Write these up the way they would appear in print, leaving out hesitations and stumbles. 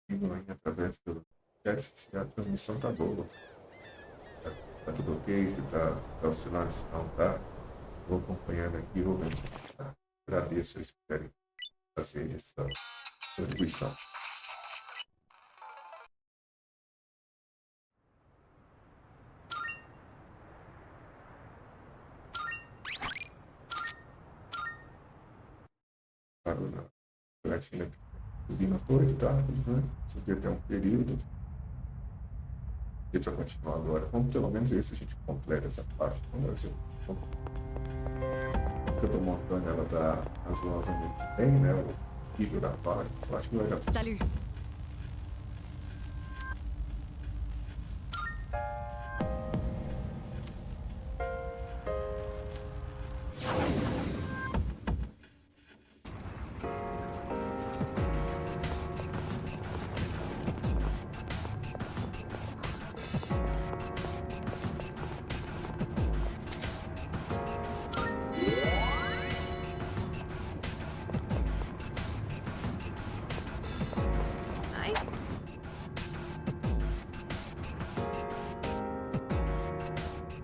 comigo aí através do chat se a transmissão tá boa. Tá tudo ok, se tá oscilando, se não tá. Vou acompanhando aqui, vou vendo. Tá? Agradeço se querem fazer essa contribuição. Parou na jogatina aqui. Subi na torre, tá? Subi até um período. Deixa eu continuar agora. Vamos pelo menos ver se a gente completa essa parte. Vamos ver se eu tô montando ela tá razoavelmente bem, né? O nível da fala. Eu acho que vai dar. Salut.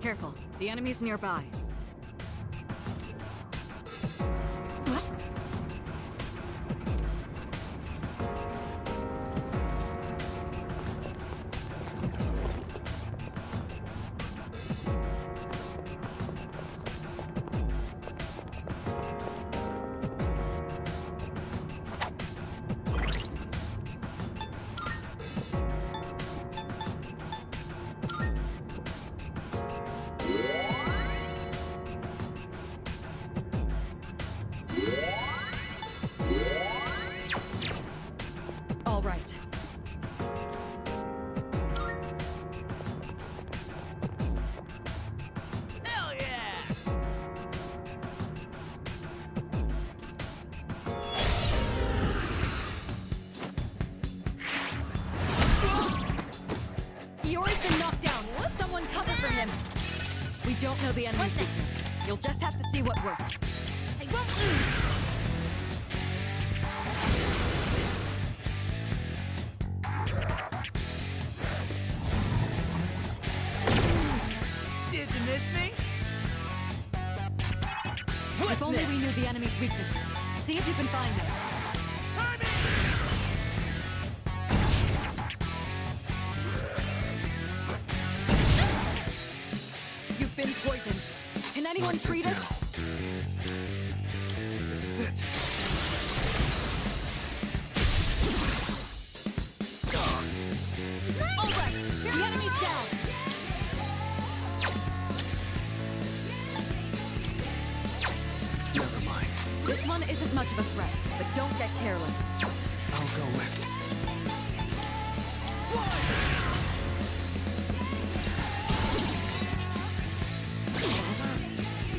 Careful, the enemy's nearby. What? All right. Hell yeah! Iori's been knocked down. Someone cover for him. We don't know the enemy's weakness. You'll just have to see what works. I won't lose. Did you miss me? If only we knew the enemy's weaknesses. See if you can find them. You've been poisoned. Can anyone treat it? This is it. All right, the enemy's down. Never mind. This one isn't much of a threat, but don't get careless. I'll go with.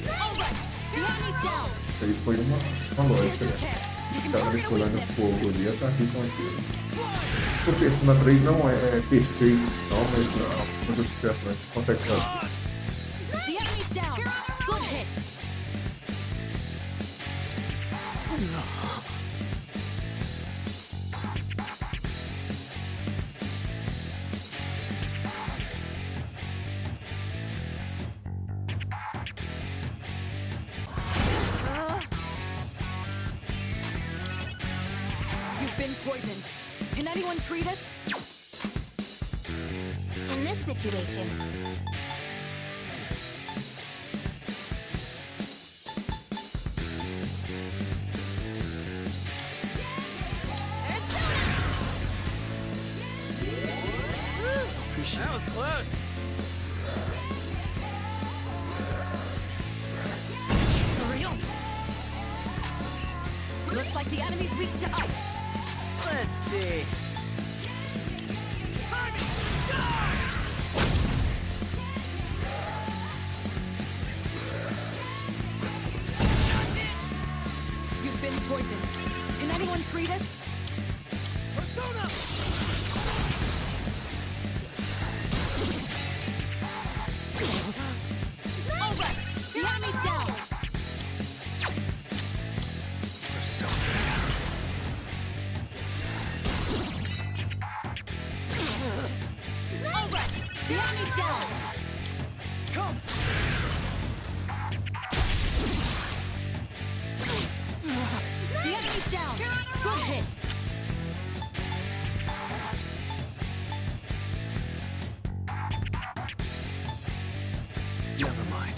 All right, the enemy's down. Aí foi uma Here's lógica, your né? chance. You can Estava target a decorando weakness. fogo ali, ataque com aquilo. Porque esse na 3 não é perfeito, não, mas não, as justificações consegue fazer. The enemy's down. Good hit. You've been poisoned. Can anyone treat it? In this situation, That was close. For real? Looks like the enemy's weak to ice. Let's see. You've been poisoned. Can anyone treat it? Persona! All right, the enemy's down. Persona. enemy's down. Good hit. Never mind.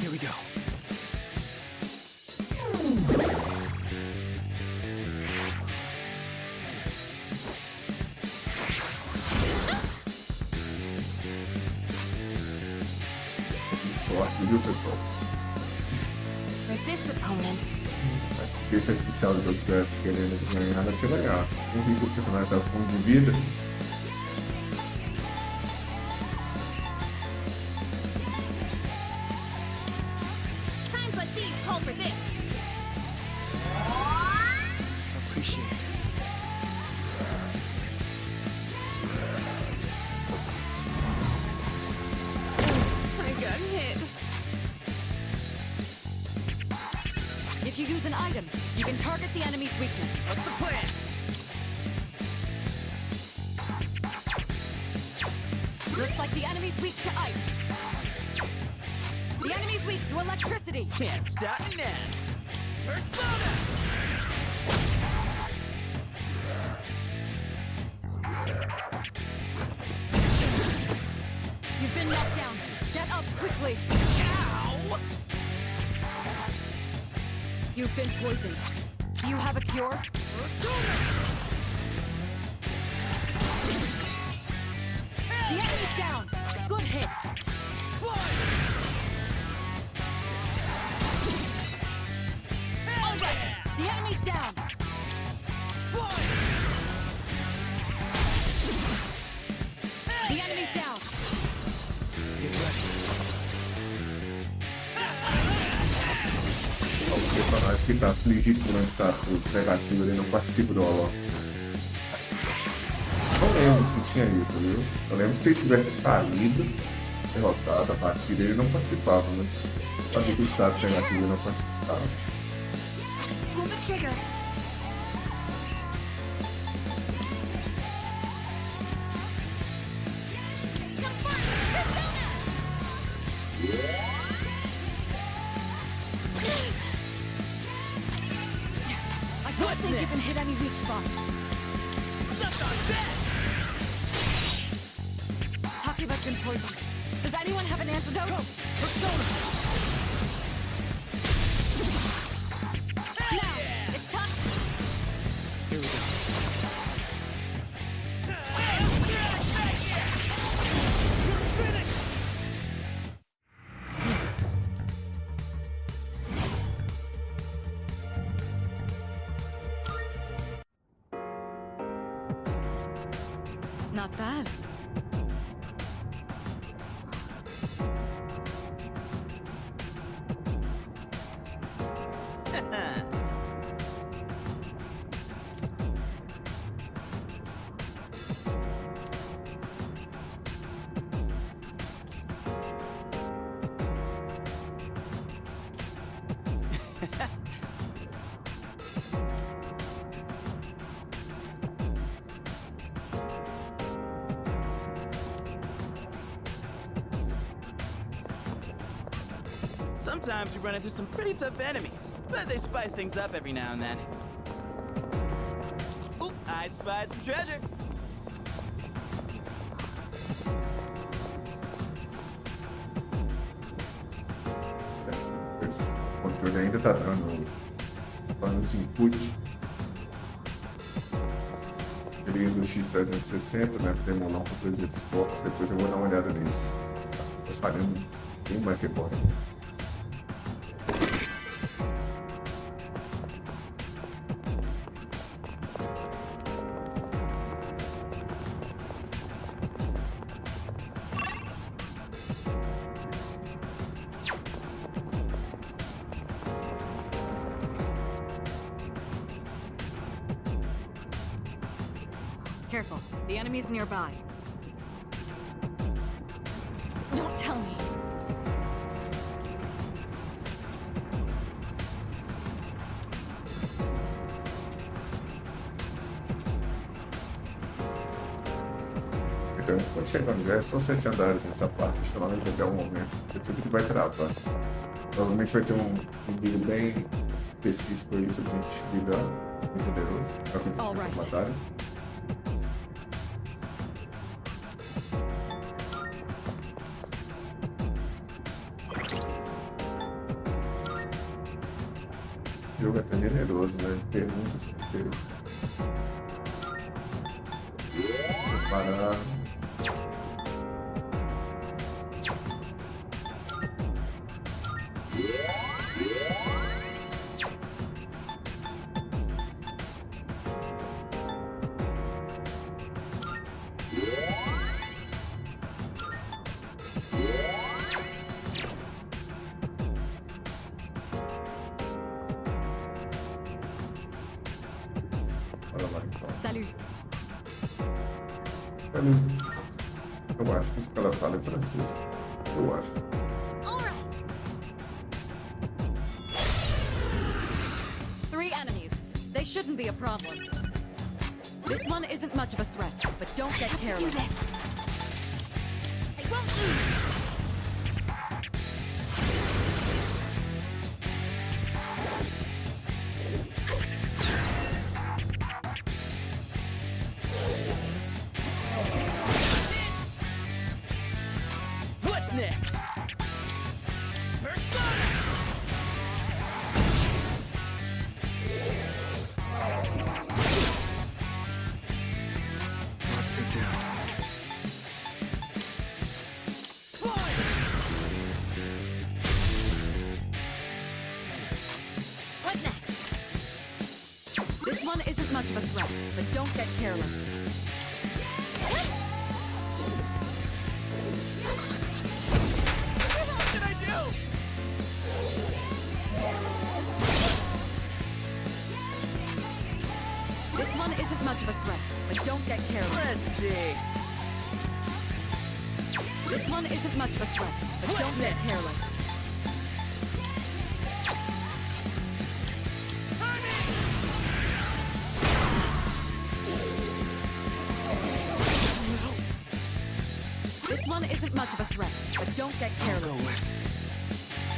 Here we go. Que sorte, viu, pessoal? For this opponent, Se o efeito especial do jogo tivesse querendo ganhar, ela tinha ganhado. Eu vi que o personagem tava com 1 de vida. times like these call for this. Appreciate it. I got hit. If you use an item, you can target the enemy's weakness. What's the plan? Looks like the enemy's weak to ice. The enemy's weak to electricity. Can't stop me now. Persona! You've been knocked down. Get up quickly. Ow! You've been poisoned. Do you have a cure? The enemy's down. Good hit. All right. The enemy's down. The enemy's down. Get ready. O personagem que está afligido por um status negativo, ele não participa do holo. Não lembro se tinha isso, viu? Eu lembro que se ele tivesse caído, derrotado a partida, ele não participava, mas sabia que o status negativo ele não participava. Pull the trigger. I don't think you can hit any weak spots. Left on deck! Hakuba's been poisoned. Does anyone have an antidote? Persona! Now, it's time. Here we go. Not bad. Sometimes we run into some pretty tough enemies, but they spice things up every now and then. Oop, I spy some treasure. Esse controle ainda tá dando os input. Ele usa o X360, né, para emular um controle de Xbox. Depois eu vou dar uma olhada nisso. Tô falhando bem mais embora. Careful. The enemy's nearby. Don't tell me. Então, quando chegar no lugar, são 7 andares nessa parte, acho que ela vai jogar um momento, depois que vai travar. Provavelmente vai ter um inimigo bem específico aí pra gente lidar, bem poderoso, pra acreditar nessa Alright. batalha. O jogo é até generoso, né? Perguntas, preparar. Bora lá então. Salut. Eu acho que isso que ela fala é francês. Eu acho. All right. 3 enemies. They shouldn't be a problem. This one isn't much of a threat, but don't get Do careless. this. I won't lose. What's next? What to do? What next? This one isn't much of a threat, but don't get careless. What should I do? This one isn't much of a threat, but don't get careless. Let's see. This one isn't much of a threat, but What's don't get next? careless. This one isn't much of a threat, but don't get Go careless. with.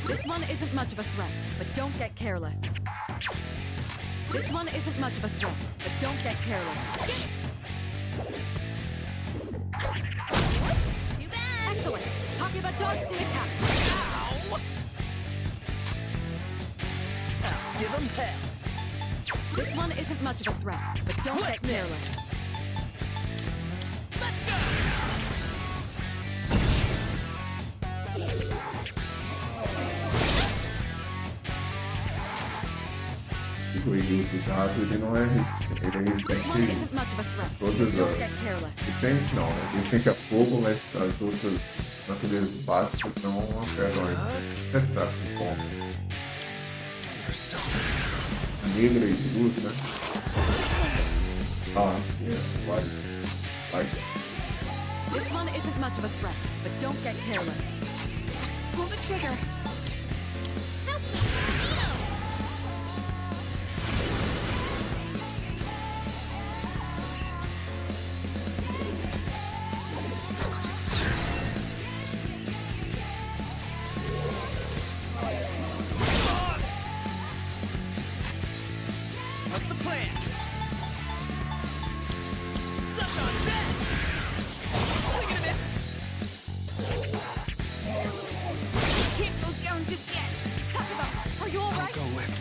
This one isn't much of a threat, but don't get careless. This one isn't much of a threat, but don't get careless. Too bad. Excellent. Talking about dodging the attack. Ow! I'll give 'em hell. This one isn't much of a threat, but don't What's get careless. next? Let's go! O dado ele não é resistente, ele é This one resistente isn't much of a threat, Todas but don't as- get careless. resistente não, né? Resistente a fogo, mas as outras naturezas básicas não afetam ele. Testar com como. Persona. A negra e de luz, né? Ah, vai. Vai. This one isn't much of a threat, but don't get careless. Pull the trigger. Help me, Neo. What's the plan? Suck on that! Swing and a miss. Can't go down just yet. Takaba, are you alright? Go with.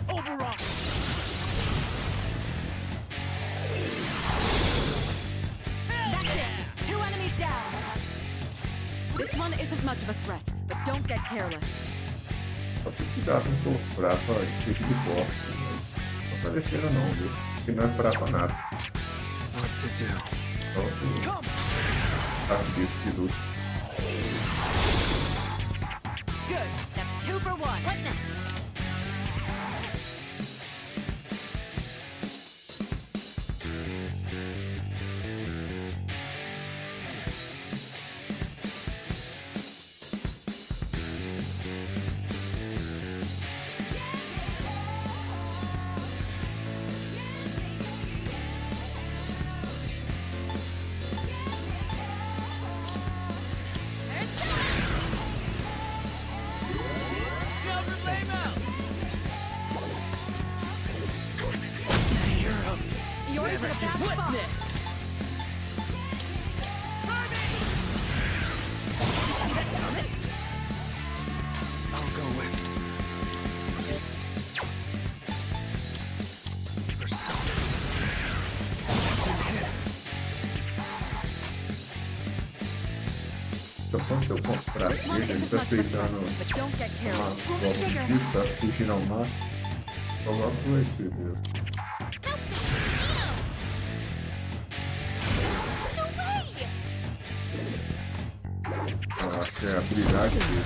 Oberon! That's it. 2 enemies down. This one isn't much of a threat, but don't get careless. Só se estudar com seus frapa de tipo de boxe, mas não apareceram não, viu? Acho que não é frapa nada. What to do? Só que Come! ataque desse de luz. Good. That's 2 2 for 1. What next? Go for Flame-O! Yours is in a bad What's spot. next? I'll go with Persona. Só quando eu comprar This one ele, ele isn't tá much of a threat, aceitando but don't get uma careless. conquista, fugindo ao máximo. Coloca vai ser mesmo. Help me! No way! Eu acho que é a habilidade dele.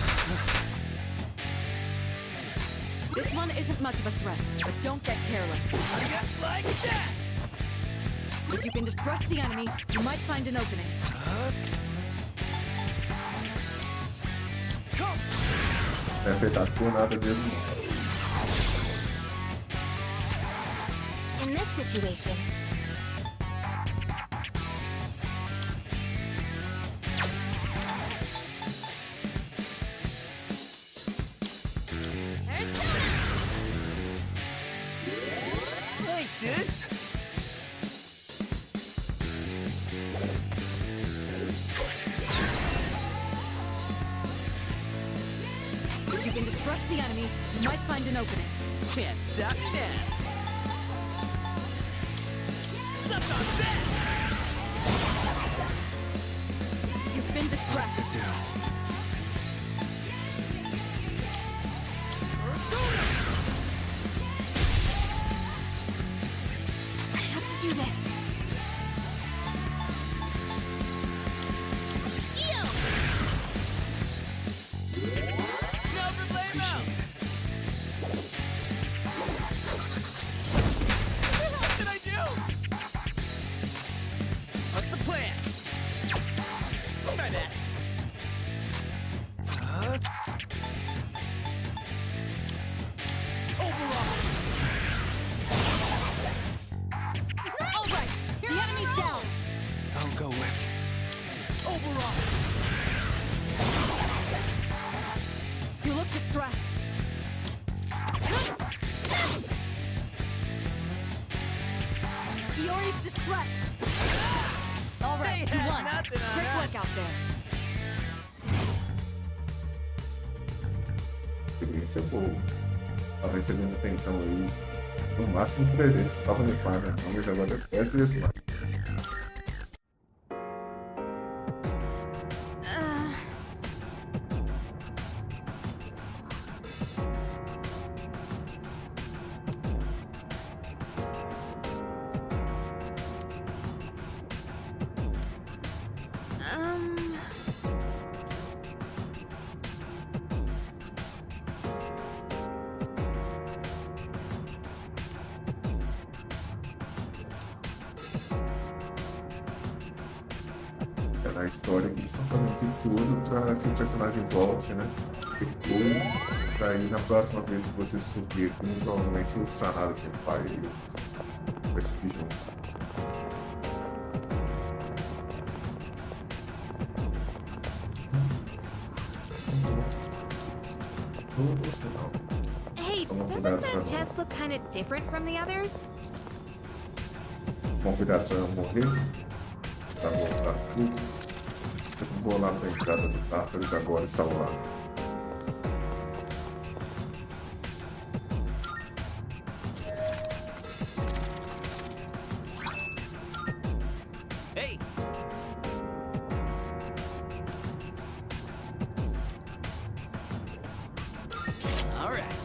This one isn't much of a threat, but don't get careless. Just like that! If you can distress the enemy, you might find an opening. Não é afetado por nada mesmo. In this situation, Thanks, dudes! If you can distress the enemy, you might find an opening. Can't stop me now! Suck on that! You've been What to distressed. do? I have to do this. Ew! Go for Flame-O! What did I do? What's the plan? My bad. Overall! All right, the enemy's down. I'll go with Overall! You look distressed. Iori's distressed. All right, They you had won. nothing on Great us. work out there. Experiência boa. Tava recebendo até então aí no máximo 300. Tava me paga, não, mas agora é 10 vezes mais. É na história que eles estão fazendo de tudo para que o personagem volte, né? Recue, para aí na próxima vez que você subir, como provavelmente o Sanada sempre vai subir junto. Todo o final. Hey, Vamos doesn't cuidar that pra chest look kind of different from the others? Bom, cuidado para não morrer. Tá voltar tudo. Eu vou lá para a entrada do Tartarus agora e salvar. Hey! Alright.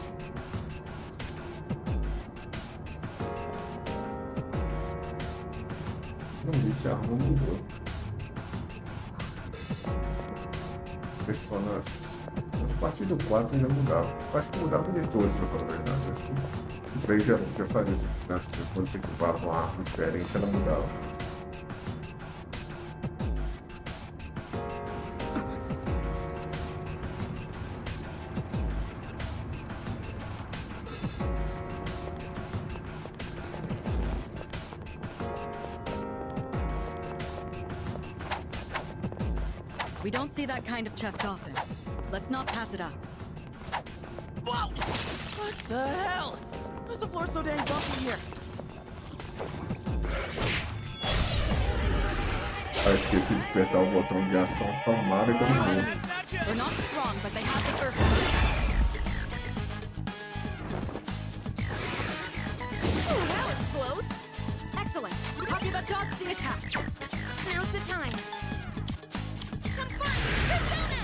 Não vi se a arma mudou. Personas A partir do 4 já mudava. Eu acho que mudava de todos, pra falar a verdade. Eu acho que o 3 já fazia essa mudança. Quando você equipava uma arma diferente, ela mudava. We don't see that kind of chest often. Let's not pass it up. Whoa! What the hell? Why is the floor so dang bumpy here? Ah, esqueci de apertar o botão de ação. Tomara que eu não vou. They're not strong, but they have the first. Ooh, that was close. Excellent. Copy, but dodge the attack. Now's the time. Come on, persona!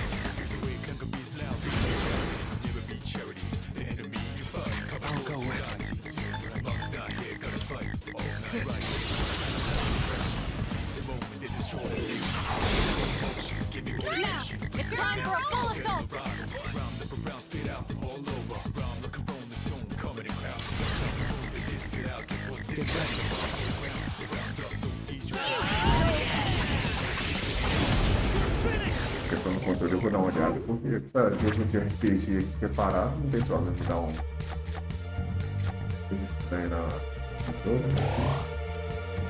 I'll go with it. Now, it's time for a full assault. Get ready. Questão do controle eu vou dar uma olhada, porque cara, jogo de RPG aqui preparado, não tem problema de dar um coisa estranha na controle, né?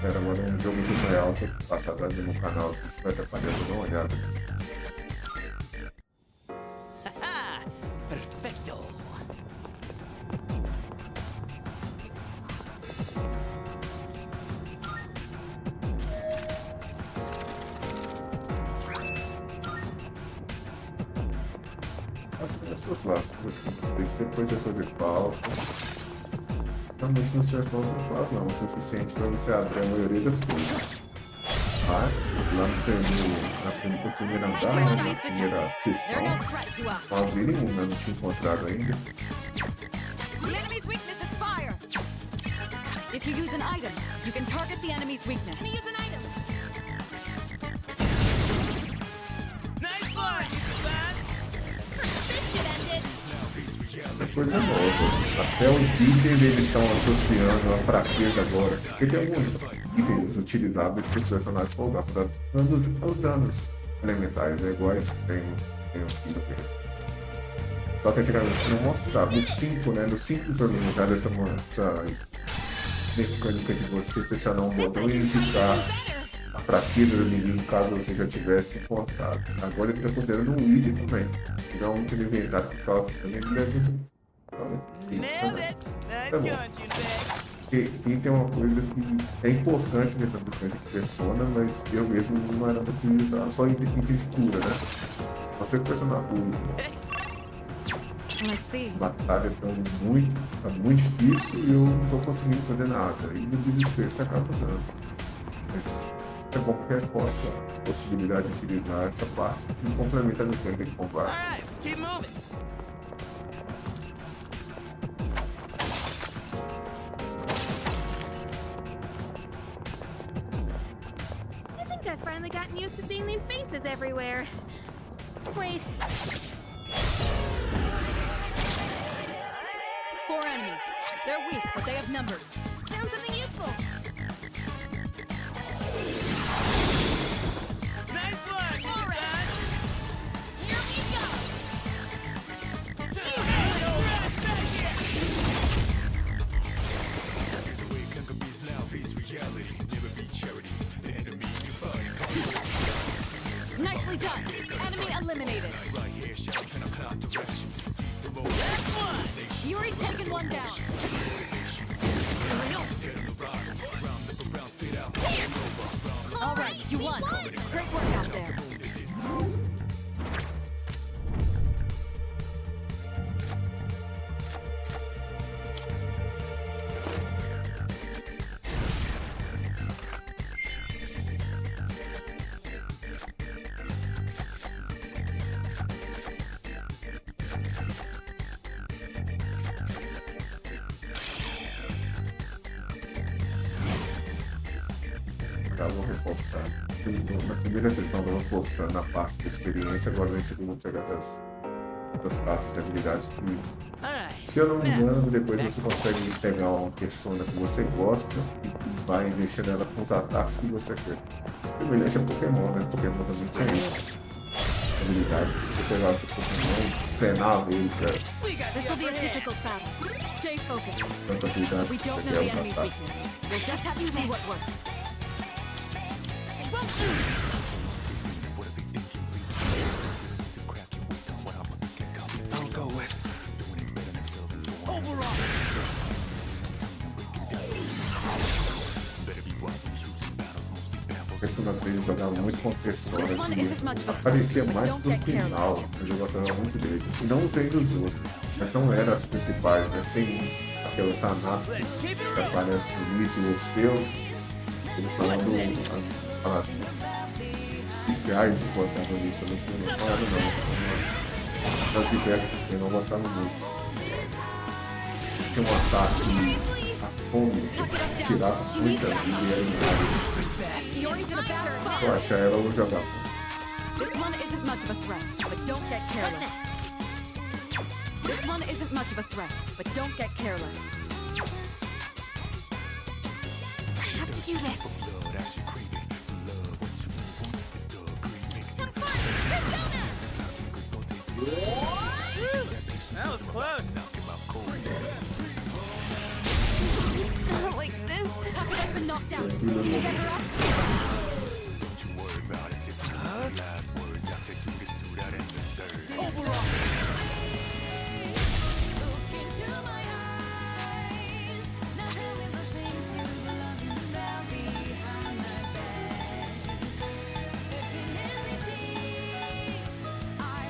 Era agora um jogo de real, se eu passar atrás do meu canal, se vai atrapalhar, eu vou dar uma olhada. Haha! Perfecto! As suas lascas, isso depois vai fazer falta. Realmente não serve não faz não, é o suficiente para você abrir a maioria das coisas. Mas, lá na primeira andar, né, na primeira sessão, They're no threat to us. não abri nenhum, né, não tinha encontrado ainda. The enemy's weakness is fire. If you use an item, you can target the enemy's weakness. Use an item. Nice one, son! This should end it. Coisa nova. Até os itens eles estão associando as fraquezas agora. Porque tem alguns itens utilizáveis que os personagens podem dar para os danos elementares, né? Iguais tem aqui no filme. Só que antigamente não mostrava. No 5, né? No 5 foi limitado essa mecânica de você pressionar um botão e indicar a fraqueza do inimigo caso você já tivesse encontrado. Agora ele está considerando um item também. Então, um item inventado por causa também deve. Nailed it! Nice Tá bom. going, Junpei. E tem uma coisa que é importante dentro do campo de persona, mas eu mesmo não era muito usar, só item de cura, né? Você pressionar Let's see. batalha tá muito difícil e eu não tô conseguindo fazer nada. E no desespero você acaba dando. Mas é bom que reforça a possibilidade de utilizar essa parte e complementa no campo de combate. Alright, let's keep moving. I think I've finally gotten used to seeing these faces everywhere. Wait, 4 enemies. They're weak, but they have numbers. found something useful. Nice one, All right. son! Here we go. Nicely done. Enemy eliminated. Yuri's taken one down. All right, you won. Great work out there. Estavam reforçando. Na primeira sessão estavam reforçando a parte da experiência, agora na segunda pegar outras partes de habilidades que, Alright. se eu não me engano, depois você consegue pegar uma persona que você gosta e vai deixando ela com os ataques que você quer. Semelhante a Pokémon, né? Pokémon também tem isso. Habilidade que você pegar o seu Pokémon e treinar ele pra We got This will be a the difficult battle. Stay focused. tantas habilidades We que don't você know quer the os enemy's ataques. weakness. We'll just have to see what works. I'll go with. overall. A persona 3 eu jogava muito com persona This one isn't much que of a aparecia but mais don't no get final, careless. mas eu gostava muito dele. E não usei dos outros, mas não eram as principais, né? Tem aquele Thanatos que aparece no início, os Orfeus, eles são as iniciais do protagonista, mas eu não falava não. Das diversas que eu não gostava muito. Tinha um ataque a fome que tirava muita vida e era inválido. Yori's in a bad spot. Eu achava ela eu jogava. This one isn't much of a threat, but don't get careless. This one isn't much of a threat, but don't get careless. I have to do this. Some fun! Persona! That was close. Not like this. Takeda's been knocked out. Can you get her up?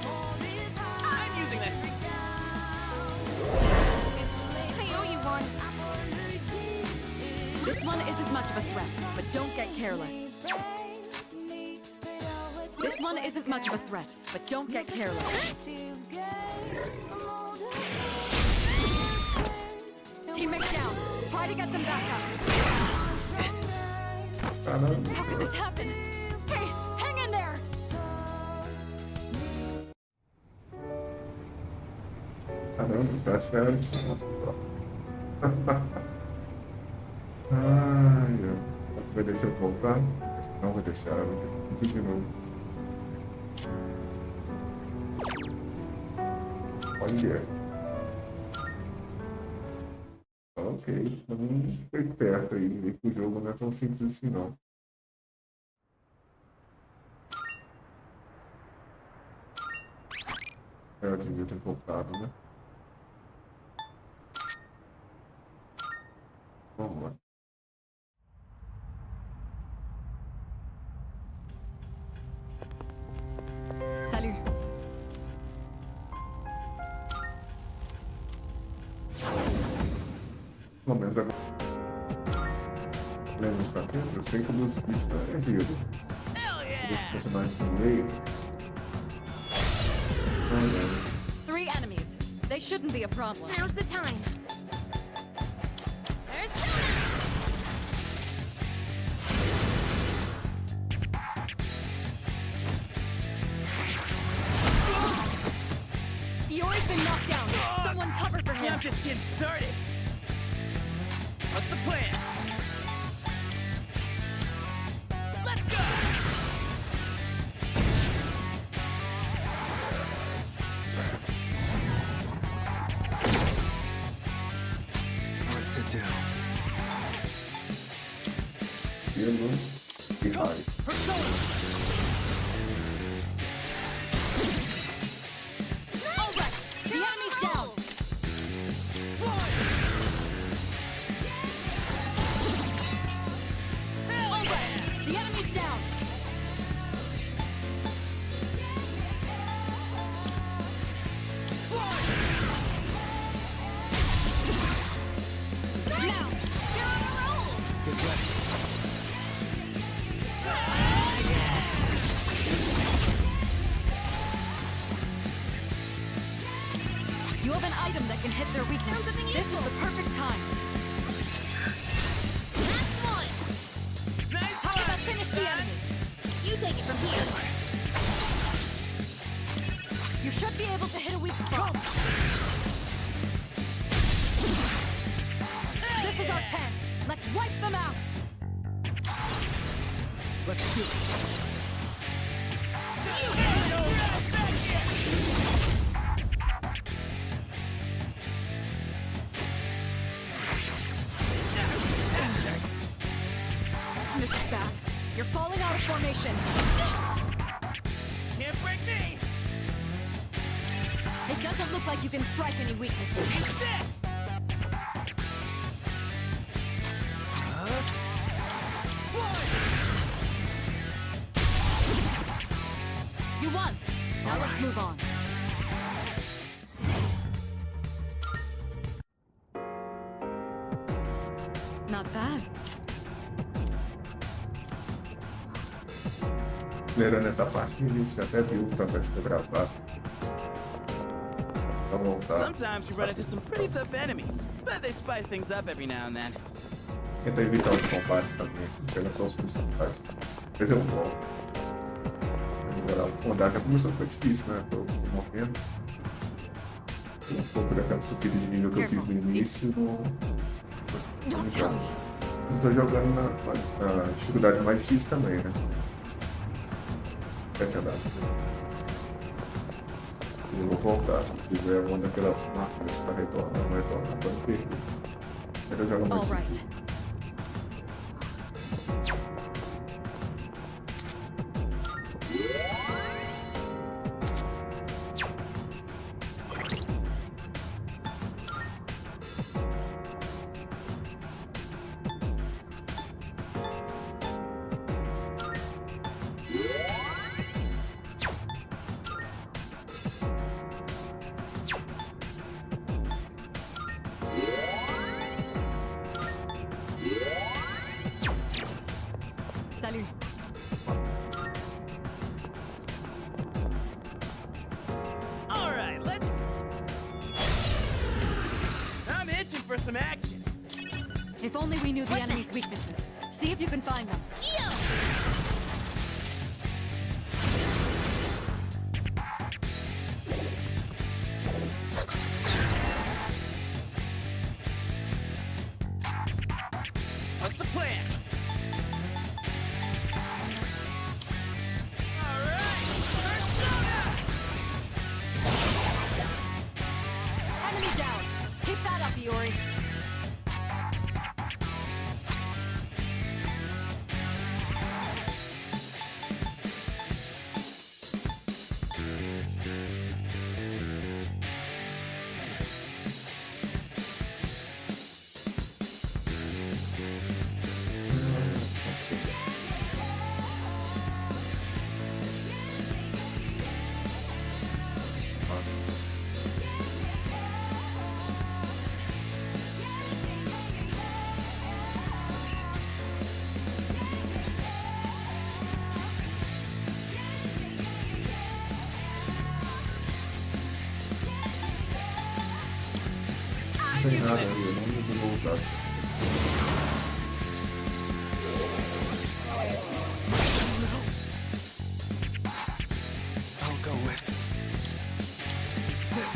I'm using that. I owe you one. This one isn't much of a threat, but don't get careless. This one isn't much of a threat, but don't get careless. Teammate down. Try to get them back up. Caramba, How could this happen? Hey, hang in there! caramba, parece que era de cima. Ai, vai deixar eu voltar? Acho que não vai deixar, eu vou ter que pedir de novo. Olha. Ok, então foi esperto aí, ver que o jogo não é tão simples assim não. Eu devia ter voltado, né? Vamos lá. Salut. Pelo menos agora. Lembra pra dentro? Eu sei que os bichos é giro. Hell Os yeah! personagens no meio. Ai, 3 enemies. They shouldn't be a problem. Now's the time. Persona! Yori's been knocked down. Someone cover for Yeah, him. I'm just getting started. What's the plan? Let's go! What to do? gelo e raio. All right, the enemy's down. All right, the enemy's down. Now, you're on a roll. Get ready. You have an item that can hit their weakness. Found something This is useful. the perfect time. Last one. Nice How about try, finish the son. enemy? You take it from here. Your should be able to hit a weak spot. This is our chance. Let's wipe them out. Let's do it. This is bad. You're falling out of formation. Can't break me! It doesn't look like you can strike any weaknesses. Use this! You won. Now let's move on. Not bad. Lerando essa parte que a gente até viu também de ter gravado. Vamos voltar. Sometimes you run into some pretty tough enemies, but they spice things up every now and then. Tenta evitar os combates também, pega só os principais. Depois eu volto. O andar já começou a ficar difícil, né? Tô morrendo. Tem um pouco daquela subida de nível que eu fiz no início. Don't tell me. Estou jogando na dificuldade mais difícil também, né? 7 andares. Eu vou voltar, se tiver uma daquelas máquinas para retornar, não retornar, pode perder. Eu jogo mais All right. Salut. All right, let's... I'm itching for some action. If only we knew the enemy's weaknesses. See if you can find them. What's the plan? All right, Persona! Enemy down. Keep that up, Iori. Não tem nada ali, eu não vou voltar. I'll go with it. This is it.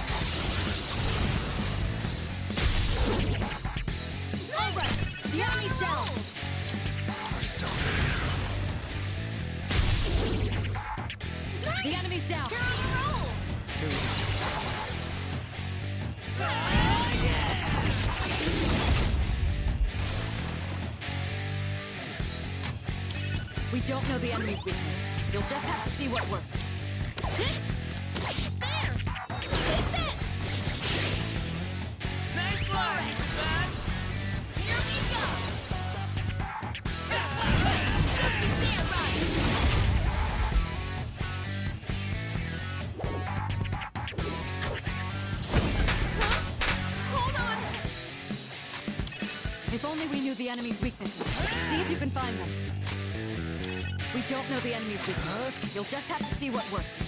All right. The enemy's down. Persona. The enemy's down. Here we go. We don't know the enemy's weakness. You'll just have to see what works. There! Take this! Nice one, son! Here we go! Stand right! Huh? Hold on! If only we knew the enemy's weaknesses. See if you can find them. We don't know the enemy's weakness. You'll just have to see what works.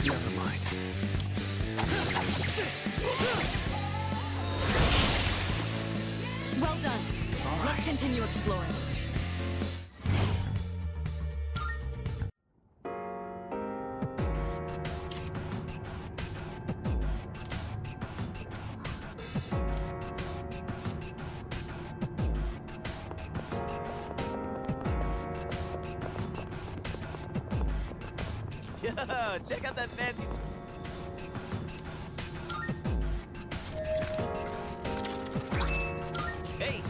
Never mind. Well done. All Let's right. continue exploring. Yo, check out that fancy. Hey.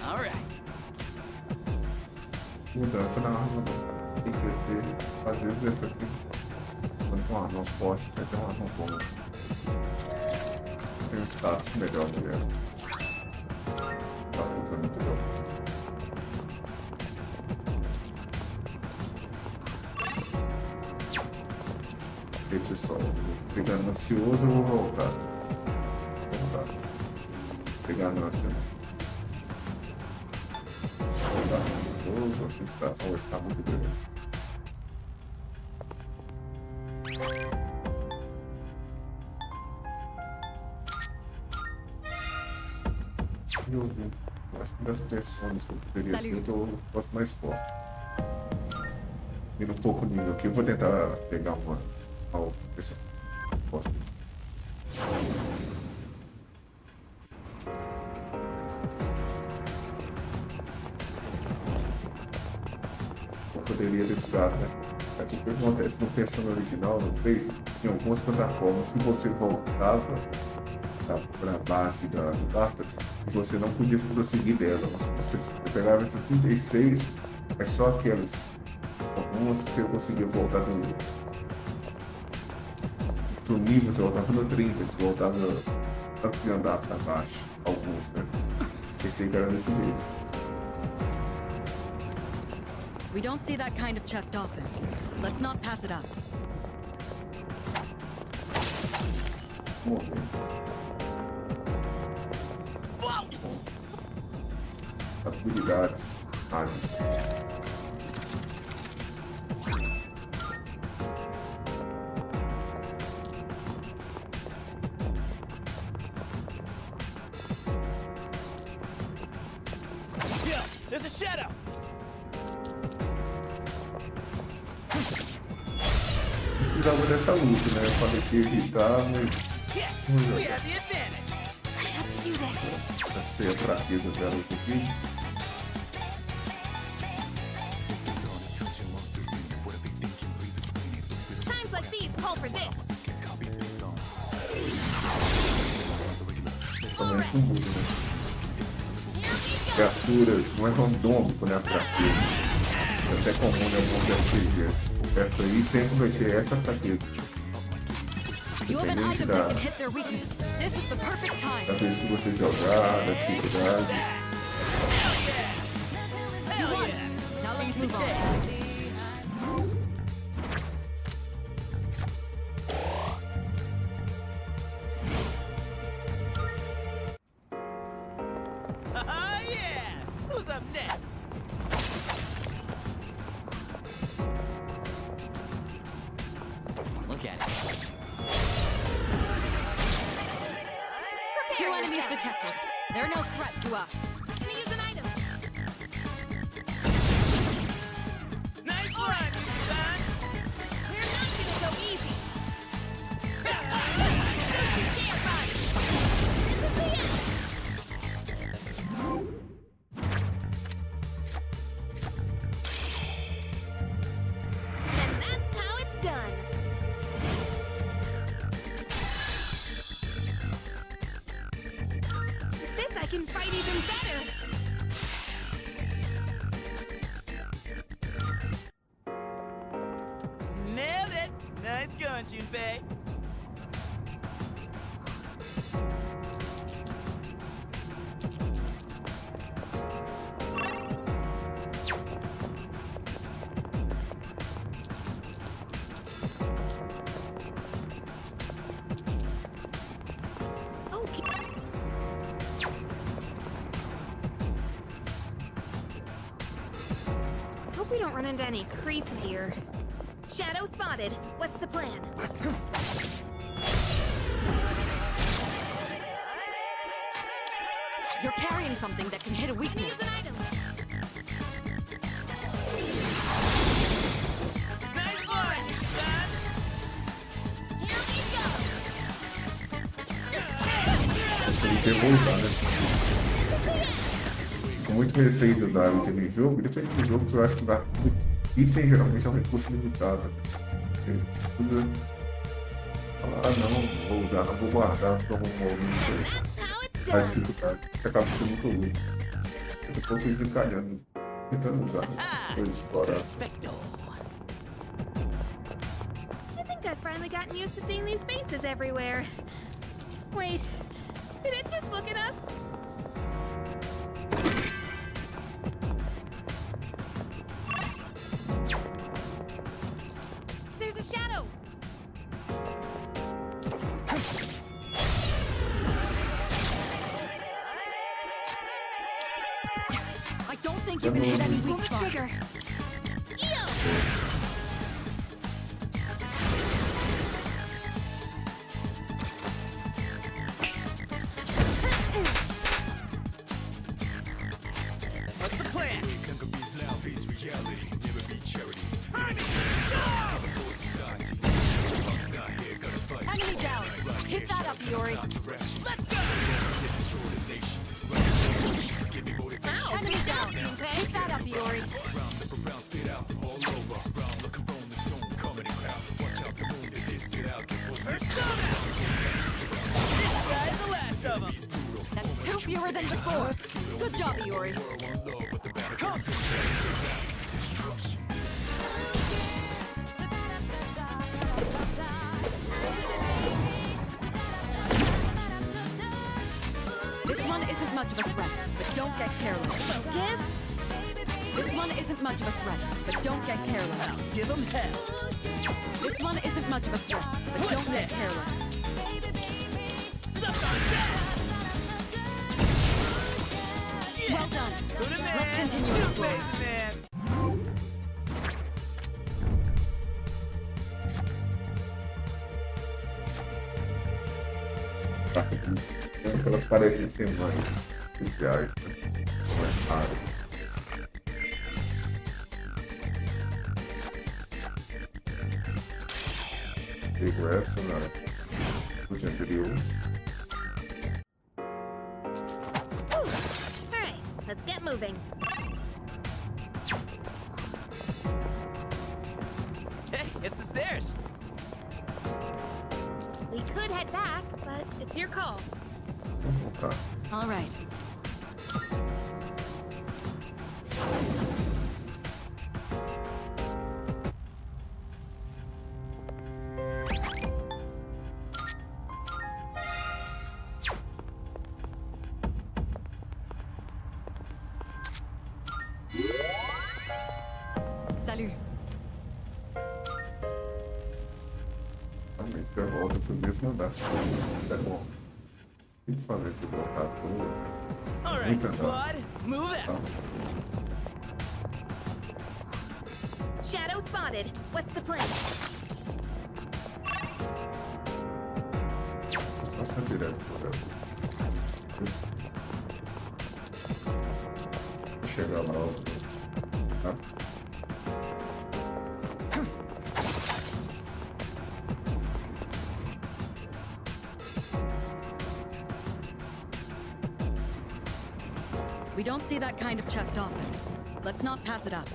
All right. Mudança na arma tem que ter, às vezes essa aqui, quando uma arma forte, mas é uma arma boa. Tem um status melhor dela. Status é muito bom. Pessoal, pegando ansioso, eu vou voltar. Pegar na ânsia. Voltar. A frustração vai ficar muito grande. Eu acho que das pessoas que eu poderia ter, eu gosto mais forte. Indo um pouco nível aqui, eu vou tentar pegar uma pessoa forte. Eu poderia ter ficado, né? Aqui o que acontece no versão original, no 3, tem algumas plataformas que você voltava para a base do Tartarus e você não podia prosseguir dela. Você pegava essa 36, é só aquelas algumas que você conseguia voltar do nível, você voltava no 30, você voltava para andar para baixo, alguns, né? Pensei que era desse jeito. We don't see that kind of chest often. Let's not pass it up. Habilidades. Yeah, there's a shadow. Precisava dessa luta, né? Eu falei que ia evitar, mas Yes, we have the advantage. I have to do this. já sei a fraqueza delas aqui. Times like these call for this. Principalmente no mundo, né? Here we go. Criatura não é randômico, né? A fraqueza. É até comum em alguns RPGs. Essa aí sempre vai ter essa fraqueza. You have an Independente item that can hit their weakness. This is the perfect da time. vez que você jogar, da dificuldade. You won. Now let's move on. Ah, yeah. Who's up next? Look at it. Two enemies detected. They're no threat to us. Gonna use an item. Nice run, son. We're not gonna go easy. This is jam run. This is the end. And that's how it's done. This I can fight even better. Nailed it. Nice going, Junpei. Okay. Hope we don't run into any creeps here. Shadow spotted. What's the plan? You're carrying something that can hit a Gonna weakness. use an item. Nice run, son. Here we go. Ele tem que voltar, né? Como muito receio de usar item em jogo, e depende do jogo, eu acho que dá. Item geralmente é um recurso limitado. Você usa. Fala, ah não, vou usar, não vou guardar como um momento How it's mais done. dificuldade. Você acaba sendo muito útil. Eu tô desencalhando, tentando usar coisas exploradas. Perfecto. I think I've finally gotten used to seeing these faces everywhere. Wait, did it just look at us? There's a shadow! I don't think you can hit any weak spots. Trigger! Ew! What's the plan? Kangaroos now face reality. Never be charity. Society. Bugs not here, gonna fight. Enemy down. Hit that up, Yori. Let's go! Destroy the nation. Give me motivation. Enemy down. Hit that up, Yori. Round, look around, spit out all over. Round, look around the stone, coming in crowd. Watch out the moon, if they sit out. Guess what? This guy's the last of them. That's 2 fewer than before. Good job, Yori. This one isn't much of a threat, but don't get careless. Focus! This one isn't much of a threat, but don't get careless. Give them hell. This one isn't much of a threat, but What's don't get next? careless. Stuff on deck! Yeah. Well done. Buddha man. Let's continue exploring. Amazing man. Tá? Tem aquelas paredes assim mais especiais, né? Mais raras. Pego essa na noite anterior. Alright, let's get moving. Hey, it's the stairs. We could head back, but it's your call. Vamos voltar. All right. Salut. Realmente você volta pro mesmo andar. É bom. Tem que fazer esse voltar todo. All right, Muito squad, move Tá? out. Shadow spotted. What's the plan? Passa direto por ela. Vou chegar lá, ó. Tá? We don't see that kind of chest often. Let's not pass it up.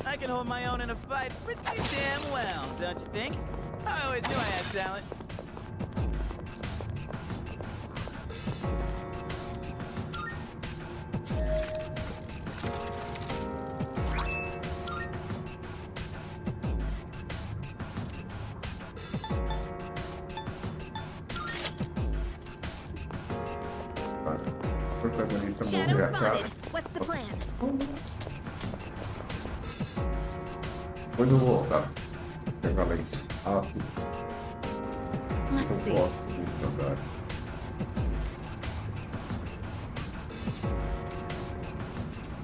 I can hold my own in a fight pretty damn well, don't you think? I always knew I had talent. Tá? O protagonista morre Shadow a cara. spotted. What's the plan? Depois eu vou voltar. Pegar lá em cima rápido. Let's Eu see. gosto dos andares.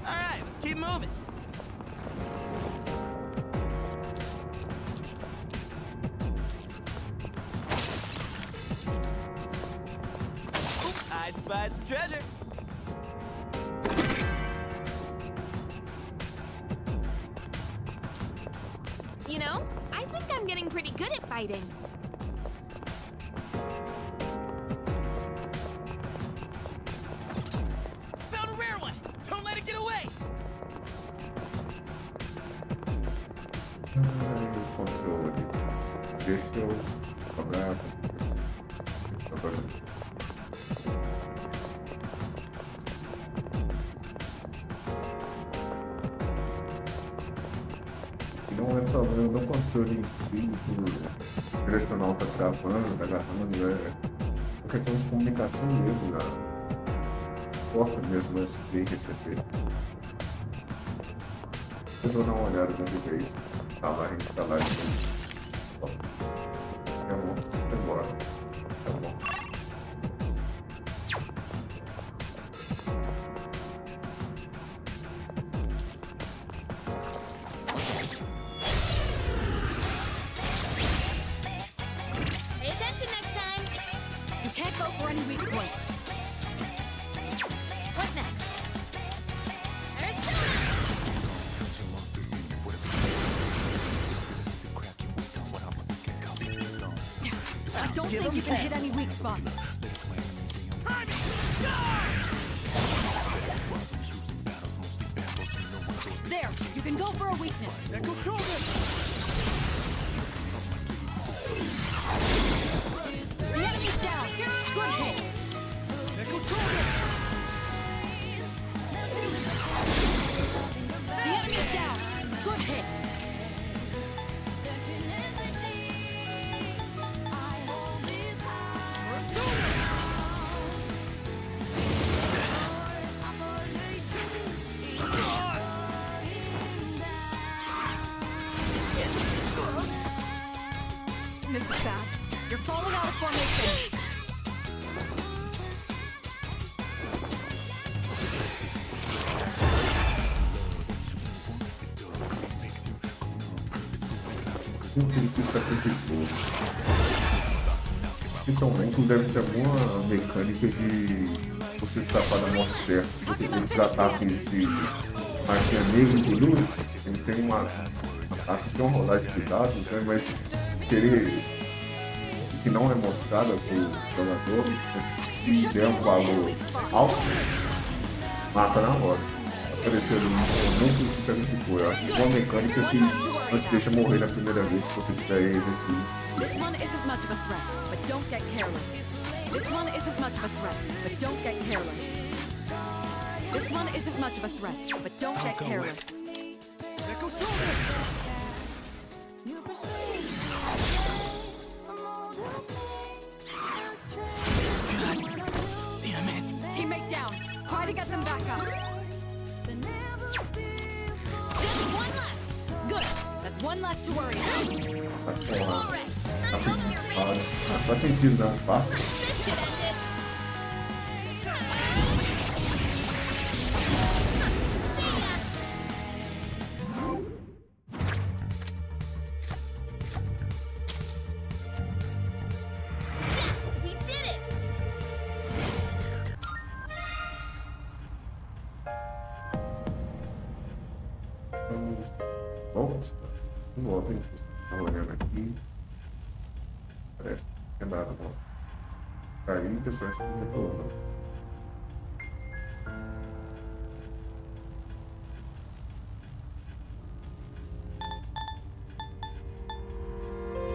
All right, let's keep moving. Oop, I spy some treasure. You know, I think I'm getting pretty good at fighting. deixa eu cobrar. Não é problema do controle em si, do direcional tá travando, tá agarrando, é questão de comunicação mesmo, porta mesmo USB e receber. Eu vou dar uma olhada no que é isso, instalar, reinstalar isso. É bom, embora. Tá bom. Pay attention next time. You can't go for any weak points. What next? Persona! I don't Give think him you can that. hit any weak spots. There, you can go for a weakness. The enemy's down. Good hit. The enemy's down. Good hit. This is bad. You're falling out of formation. Principalmente deve ser alguma mecânica de você safar da morte certa. Porque eles ataques de magia negra de luz, eles têm uma ataque de uma rolagem de dados, né? Mas querer que não é mostrada para o jogador, mas se der um valor alto, mata na hora. Apareceu ali um momento de sacrificou. Eu acho que uma mecânica que não te deixa morrer na primeira vez se você tiver ele assim. This one isn't much of a threat, but don't get careless. This one isn't much of a threat, but don't get careless. This one isn't much of a threat, but don't get careless. Damn it. Teammate down. Try to get them back up. Just one left. Good. That's one less to worry about. Tá Full porra. rest. I hope you're ready. Só tem tiro nas partes. This shit ended. Yes, we did it. Volta. Não volta, hein? Tá olhando aqui. Parece que não é nada, não. Caiu e o pessoal se retornou.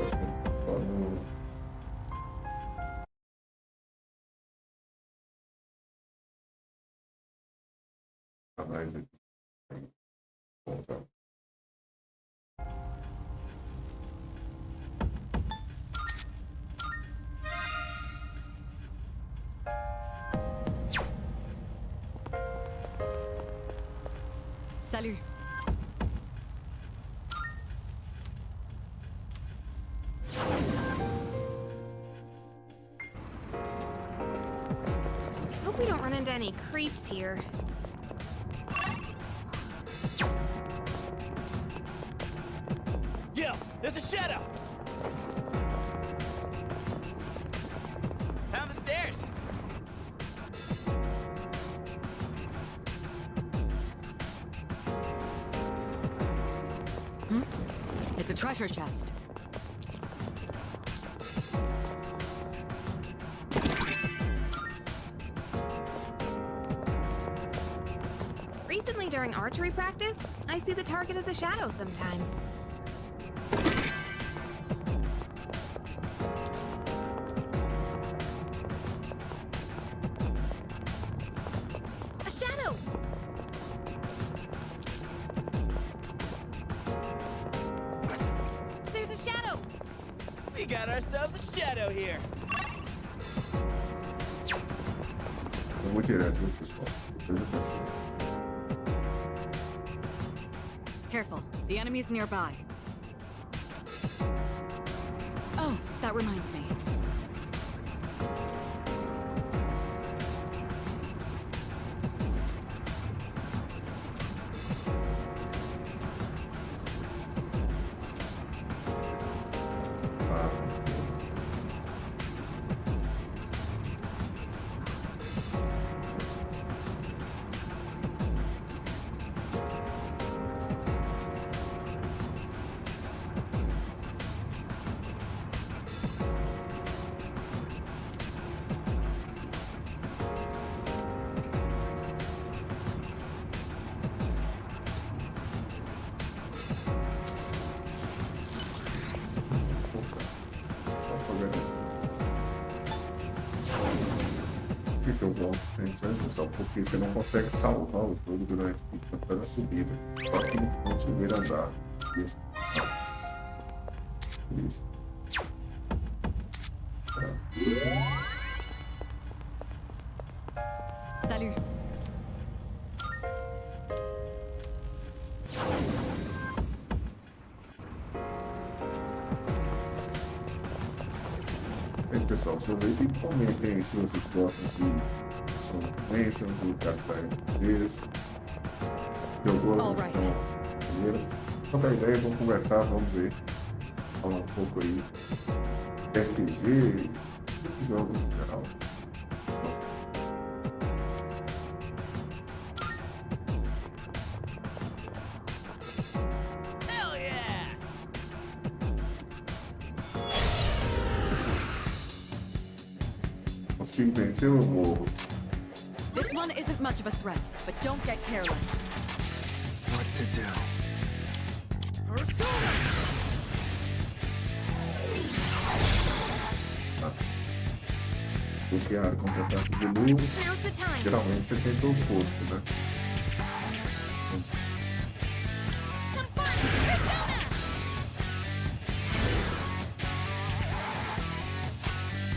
Acho que só no... A mais aqui. Bom, tá. Salut. Hope we don't run into any creeps here. Yo, there's a shadow. Down the stairs. It's a treasure chest. Recently, during archery practice, I see the target as a shadow sometimes. shadow! There's a shadow! We got ourselves a shadow here. Eu vou direto, viu, pessoal? Depois eu continuo. Careful, the enemy's nearby. Oh, that reminds me. Ah, por que eu volto sempre, pessoal? Porque você não consegue salvar o jogo durante toda a subida. Só que não subir andar. Isso. Isso. Salut. Aí, pessoal, aproveitem e comentem aí se vocês gostam de som da frequência, do cartão deles. Jogou a Alright. versão primeira. Troca ideia, vamos conversar, vamos ver. Falar um pouco aí de RPG, desses jogos em geral. Hell yeah! Consigo vencer ou eu morro? This one isn't much of a threat, but don't get careless. What to do? Bloquear contra-ataque de luz. Now's the time. Geralmente você tenta o oposto, né? Come forward, persona!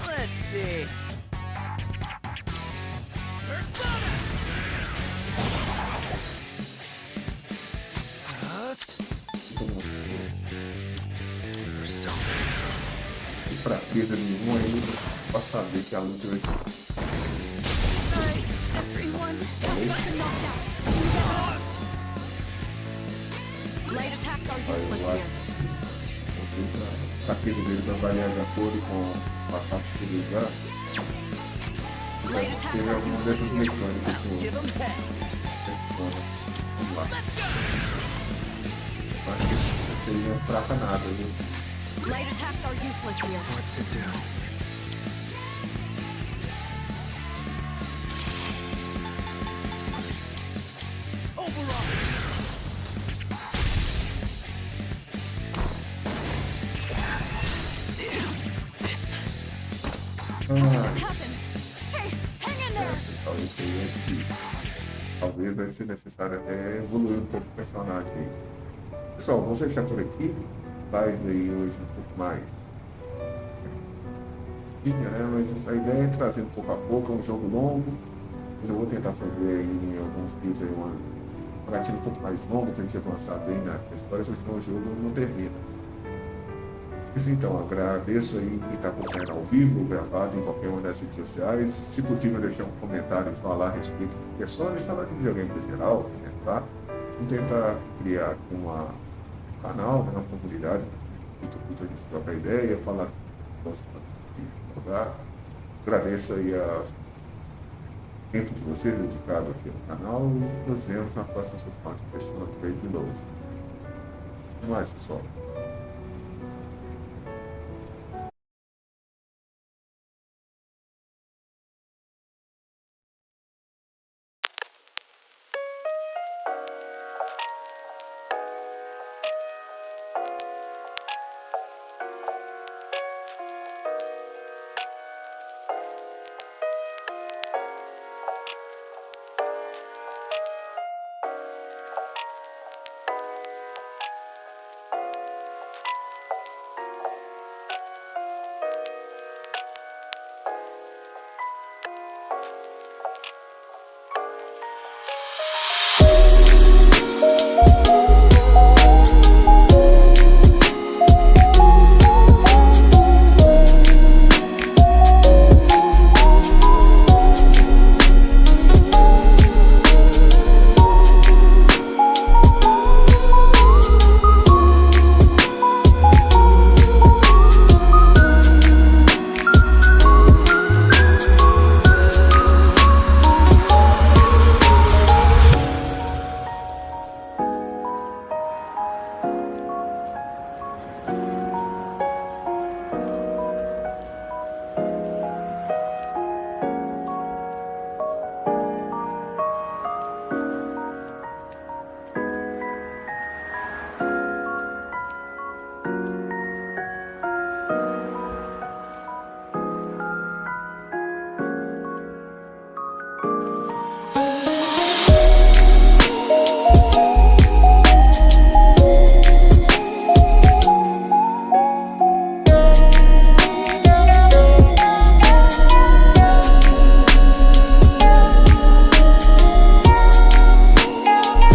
Let's see. Persona! E fraqueza nenhuma aí pra saber que a luta vai ser. Sorry, everyone. Don't get the knockdown. Light attacks are Aí useless eu acho here. que a fraqueza dele vai variar de acordo com o ataque que ele usar. Light attacks Teve are alguma useless dessas here. mecânicas que Give eu 'em hell. funciona. Vamos lá. Eu acho que essa seria fraca nada, viu? Light attacks are useless here. What to do? How could Ah, this happen? Hey, hang in there. pessoal, isso aí é difícil. Talvez vai ser necessário até evoluir um pouco o personagem aí. Pessoal, vamos fechar por aqui. Live aí hoje um pouco mais. Né? Mas a ideia é trazer pouco a pouco, é um jogo longo. Mas eu vou tentar fazer aí em alguns vídeos aí uma partida um pouco mais longa pra gente avançar bem na história, porque senão o jogo não termina. Mas então, agradeço aí quem está acompanhando ao vivo, gravado em qualquer uma das redes sociais. Se possível, deixar um comentário e falar a respeito de personagens, falar de videogame no geral, comentar. Vamos tentar criar aqui um canal, né, uma comunidade, muito a gente trocar ideia, falar jogar. Agradeço aí a tempo de vocês dedicado aqui no canal e nos vemos na próxima sessão de Despertando Arcanas. Até mais, pessoal.